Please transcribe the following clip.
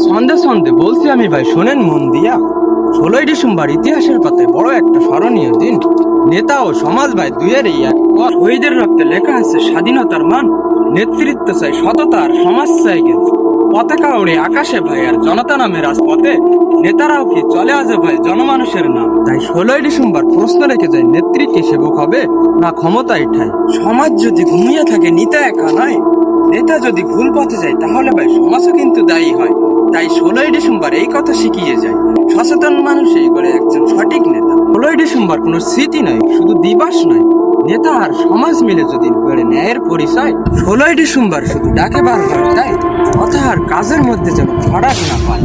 সন্ধে সন্ধে বলছি আমি ভাই, শোনেন মন দিয়া। 16ই ডিসেম্বর ইতিহাসের পাতায় বড় একটা স্মরণীয় দিন। নেতা ও সমাজ ভাই দুইয়েরই এক পথ। শহীদের রক্তে লেখা আছে স্বাধীনতার মান। নেতৃত্ব চাই সততা আর সমাজ চাই জ্ঞান। পতাকা ওড়ে আকাশে ভাই আর জনতা নামে রাজপথে। নেতারাও কি চলে আসে ভাই জনমানুষের নাম। তাই 16ই ডিসেম্বর প্রশ্ন রেখে যায়, নেতৃত্ব সেবক হবে না ক্ষমতায় ঠাই। সমাজ যদি ঘুমিয়ে থাকে নিতে একা নয়, নেতা যদি ভুল পথে যায় তাহলে ভাই সমাজও কিন্তু দায়ী হয়। তাই 16ই ডিসেম্বর এই কথা শিখিয়ে যায়, সচেতন মানুষই করে একজন সঠিক নেতা। 16ই ডিসেম্বর কোনো স্মৃতি নয়, শুধু দিবস নয়, নেতা আর সমাজ মিলে যদি গড়ে ন্যায়ের পরিচয়। 16ই ডিসেম্বর শুধু ডাকে বারবার তাই কথা আর কাজের মধ্যে যেন ফারাক না পায়।